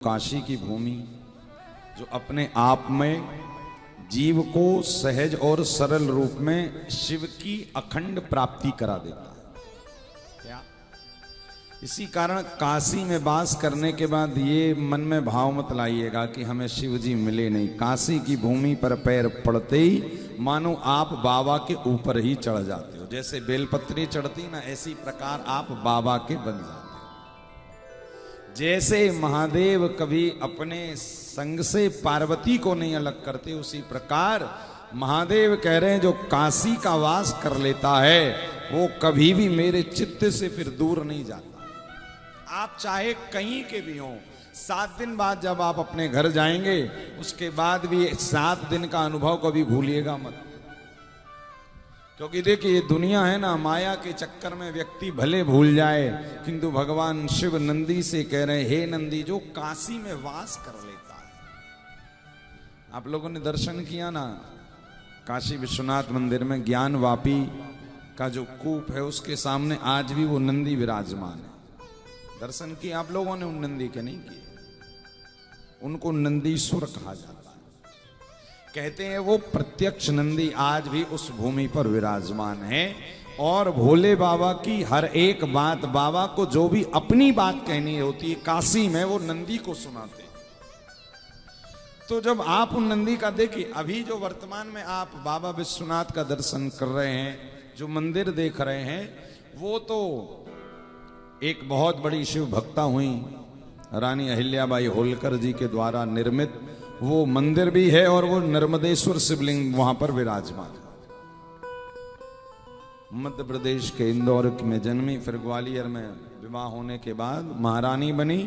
काशी की भूमि जो अपने आप में जीव को सहज और सरल रूप में शिव की अखंड प्राप्ति करा देता है। क्या इसी कारण काशी में वास करने के बाद ये मन में भाव मत लाइएगा कि हमें शिव जी मिले नहीं। काशी की भूमि पर पैर पड़ते ही मानो आप बाबा के ऊपर ही चढ़ जाते हो। जैसे बेलपत्री चढ़ती ना, ऐसी प्रकार आप बाबा के बन जाते हो। जैसे महादेव कभी अपने संग से पार्वती को नहीं अलग करते, उसी प्रकार महादेव कह रहे हैं जो काशी का वास कर लेता है वो कभी भी मेरे चित्त से फिर दूर नहीं जाता। आप चाहे कहीं के भी हों, 7 दिन बाद जब आप अपने घर जाएंगे उसके बाद भी 7 दिन का अनुभव कभी भूलिएगा मत। क्योंकि देखिए ये दुनिया है ना, माया के चक्कर में व्यक्ति भले भूल जाए, किंतु भगवान शिव नंदी से कह रहे हे नंदी जो काशी में वास कर लेता है। आप लोगों ने दर्शन किया ना काशी विश्वनाथ मंदिर में, ज्ञान वापी का जो कूप है उसके सामने आज भी वो नंदी विराजमान है। दर्शन किए आप लोगों ने? उन नंदी के नहीं किए, उनको नंदीश्वर कहा जाता है। कहते हैं वो प्रत्यक्ष नंदी आज भी उस भूमि पर विराजमान है और भोले बाबा की हर एक बात, बाबा को जो भी अपनी बात कहनी होती है काशी में, वो नंदी को सुनाते। तो जब आप उन नंदी का देखिए, अभी जो वर्तमान में आप बाबा विश्वनाथ का दर्शन कर रहे हैं, जो मंदिर देख रहे हैं, वो तो एक बहुत बड़ी शिव भक्ता हुई रानी अहिल्याबाई होलकर जी के द्वारा निर्मित वो मंदिर भी है और वो नर्मदेश्वर शिवलिंग वहां पर विराजमान। मध्य प्रदेश के इंदौर में जन्मी, फिर ग्वालियर में विवाह होने के बाद महारानी बनी।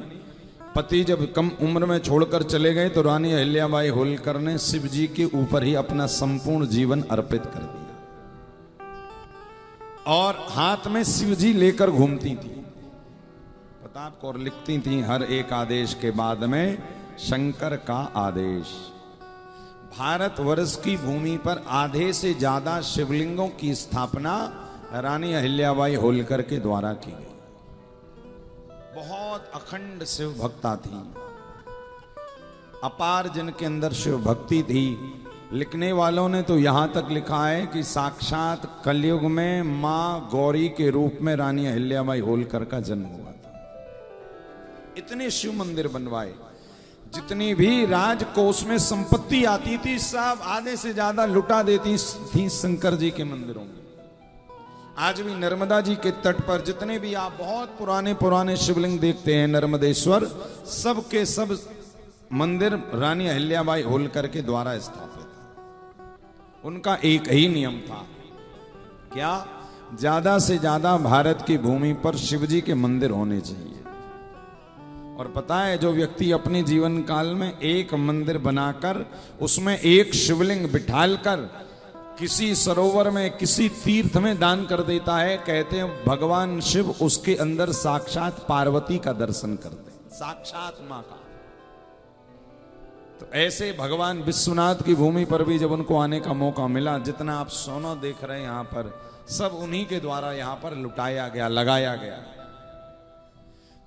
पति जब कम उम्र में छोड़कर चले गए तो रानी अहिल्याबाई होलकर ने शिव जी के ऊपर ही अपना संपूर्ण जीवन अर्पित कर दिया और हाथ में शिव जी लेकर घूमती थी, पता आपको, और लिखती थी हर एक आदेश के बाद में शंकर का आदेश। भारतवर्ष की भूमि पर आधे से ज्यादा शिवलिंगों की स्थापना रानी अहिल्याबाई होलकर के द्वारा की गई। बहुत अखंड शिव भक्ता थी, अपार जिनके अंदर शिव भक्ति थी। लिखने वालों ने तो यहां तक लिखा है कि साक्षात कलयुग में मां गौरी के रूप में रानी अहिल्याबाई होलकर का जन्म हुआ था। इतने शिव मंदिर बनवाए, जितनी भी राजकोष में संपत्ति आती थी सब आधे से ज्यादा लुटा देती थी शंकर जी के मंदिरों में। आज भी नर्मदा जी के तट पर जितने भी आप बहुत पुराने पुराने शिवलिंग देखते हैं नर्मदेश्वर, सब के सब मंदिर रानी अहिल्याबाई होलकर के द्वारा स्थापित। उनका एक ही नियम था, क्या? ज्यादा से ज्यादा भारत की भूमि पर शिवजी के मंदिर होने चाहिए। और पता है जो व्यक्ति अपने जीवन काल में एक मंदिर बनाकर उसमें एक शिवलिंग बिठालकर किसी सरोवर में, किसी तीर्थ में दान कर देता है, कहते हैं भगवान शिव उसके अंदर साक्षात पार्वती का दर्शन करते हैं, साक्षात मां का। तो ऐसे भगवान विश्वनाथ की भूमि पर भी जब उनको आने का मौका मिला, जितना आप सोना देख रहे हैं यहां पर, सब उन्हीं के द्वारा यहां पर लुटाया गया, लगाया गया।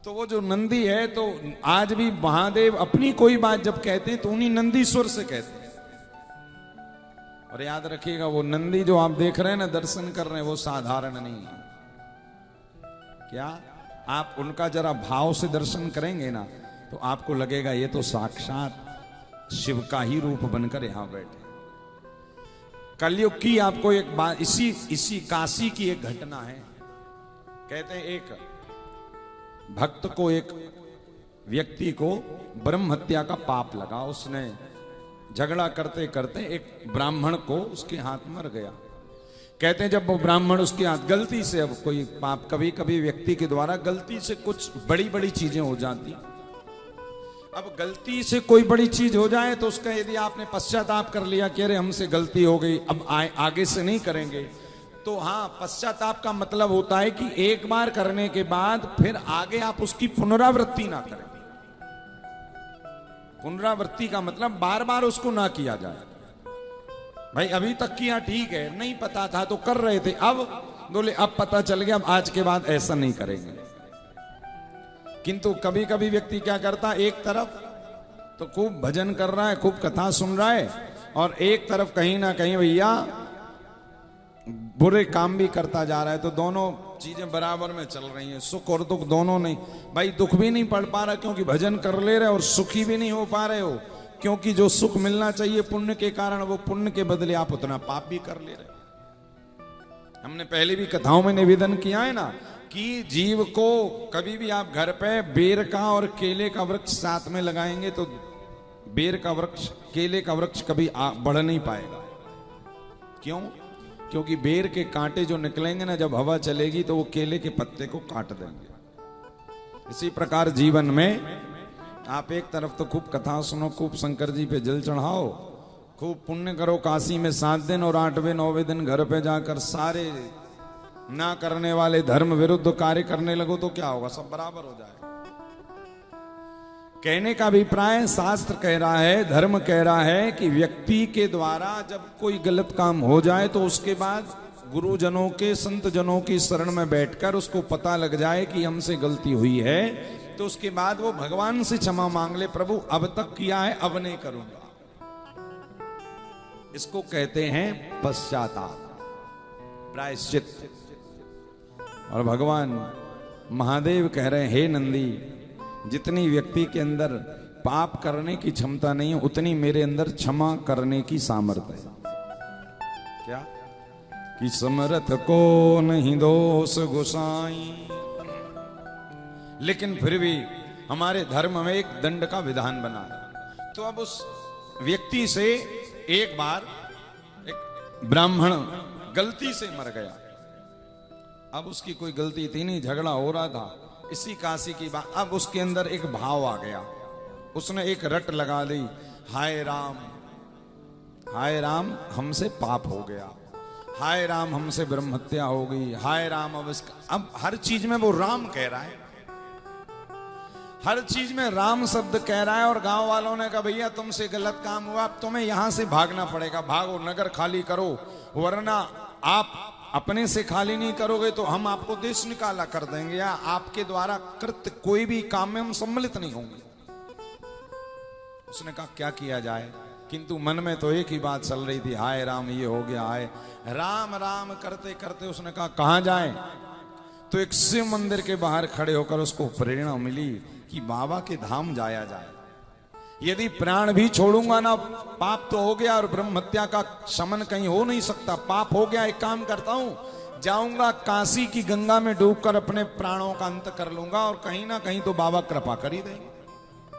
तो वो जो नंदी है, तो आज भी महादेव अपनी कोई बात जब कहते हैं तो उन्हीं नंदीश्वर से कहते हैं। और याद रखिएगा वो नंदी जो आप देख रहे हैं ना, दर्शन कर रहे हैं, वो साधारण नहीं है। क्या आप उनका जरा भाव से दर्शन करेंगे ना तो आपको लगेगा ये तो साक्षात शिव का ही रूप बनकर यहां बैठे। कलयुग की आपको एक बात, इसी काशी की एक घटना है। कहते हैं एक भक्त को, एक व्यक्ति को ब्रह्म हत्या का पाप लगा। उसने झगड़ा करते करते एक ब्राह्मण को उसके हाथ मर गया। कहते हैं जब वो ब्राह्मण उसके हाथ गलती से, अब कोई पाप कभी कभी व्यक्ति के द्वारा गलती से कुछ बड़ी बड़ी चीजें हो जाती। अब गलती से कोई बड़ी चीज हो जाए तो उसका यदि आपने पश्चाताप कर लिया कि अरे हमसे गलती हो गई, अब आगे से नहीं करेंगे, तो हाँ, पश्चाताप का मतलब होता है कि एक बार करने के बाद फिर आगे आप उसकी पुनरावृत्ति ना करें। पुनरावृत्ति का मतलब बार बार उसको ना किया जाए। भाई अभी तक किया ठीक है, नहीं पता था तो कर रहे थे, अब बोले अब पता चल गया, अब आज के बाद ऐसा नहीं करेंगे। किंतु कभी कभी व्यक्ति क्या करता, एक तरफ तो खूब भजन कर रहा है, खूब कथा सुन रहा है, और एक तरफ कहीं ना कहीं भैया बुरे काम भी करता जा रहा है। तो दोनों चीजें बराबर में चल रही हैं, सुख और दुख दोनों नहीं। भाई दुख भी नहीं पड़ पा रहा क्योंकि भजन कर ले रहे, और सुखी भी नहीं हो पा रहे हो क्योंकि जो सुख मिलना चाहिए पुण्य के कारण, वो पुण्य के बदले आप उतना पाप भी कर ले रहे। हमने पहले भी कथाओं में निवेदन किया है ना कि जीव को कभी भी आप घर पे बेर का और केले का वृक्ष साथ में लगाएंगे तो बेर का वृक्ष केले का वृक्ष कभी बढ़ नहीं पाएगा। क्यों? क्योंकि बेर के कांटे जो निकलेंगे ना, जब हवा चलेगी तो वो केले के पत्ते को काट देंगे। इसी प्रकार जीवन में आप एक तरफ तो खूब कथा सुनो, खूब शंकर जी पे जल चढ़ाओ, खूब पुण्य करो, काशी में 7 दिन और 8वें 9वें दिन घर पे जाकर सारे ना करने वाले धर्म विरुद्ध कार्य करने लगो तो क्या होगा, सब बराबर हो जाएगा। कहने का अभिप्राय, शास्त्र कह रहा है, धर्म कह रहा है कि व्यक्ति के द्वारा जब कोई गलत काम हो जाए तो उसके बाद गुरुजनों के, संत जनों की शरण में बैठकर उसको पता लग जाए कि हमसे गलती हुई है, तो उसके बाद वो भगवान से क्षमा मांग ले, प्रभु अब तक किया है अब नहीं करूंगा। इसको कहते हैं पश्चाताप, प्रायश्चित। और भगवान महादेव कह रहे हैं, हे नंदी, जितनी व्यक्ति के अंदर पाप करने की क्षमता नहीं है उतनी मेरे अंदर क्षमा करने की सामर्थ्य है। क्या? कि समर्थ को नहीं दोष गोसाई। लेकिन फिर भी हमारे धर्म में एक दंड का विधान बना है। तो अब उस व्यक्ति से एक बार एक ब्राह्मण गलती से मर गया। अब उसकी कोई गलती थी नहीं, झगड़ा हो रहा था इसी काशी की बात। अब उसके अंदर एक भाव आ गया, उसने एक रट लगा दी, हाय राम, हाय राम हमसे पाप हो गया, हाय राम हमसे ब्रह्म हत्या हो गई, हाय राम अब हर चीज में वो राम कह रहा है, हर चीज में राम शब्द कह रहा है। और गांव वालों ने कहा भैया तुमसे गलत काम हुआ, अब तुम्हें यहां से भागना पड़ेगा, भागो नगर खाली करो, वरना आप अपने से खाली नहीं करोगे तो हम आपको देश निकाला कर देंगे, या आपके द्वारा कृत कोई भी काम में हम सम्मिलित नहीं होंगे। उसने कहा क्या किया जाए, किंतु मन में तो एक ही बात चल रही थी, हाय राम ये हो गया, हाय राम राम करते करते उसने कहा कहां जाए। तो एक शिव मंदिर के बाहर खड़े होकर उसको प्रेरणा मिली कि बाबा के धाम जाया जाए। यदि प्राण भी छोड़ूंगा ना, पाप तो हो गया और ब्रह्म हत्या का शमन कहीं हो नहीं सकता, पाप हो गया। एक काम करता हूं, जाऊंगा काशी की गंगा में डूबकर अपने प्राणों का अंत कर लूंगा और कहीं ना कहीं तो बाबा कृपा कर ही देंगे।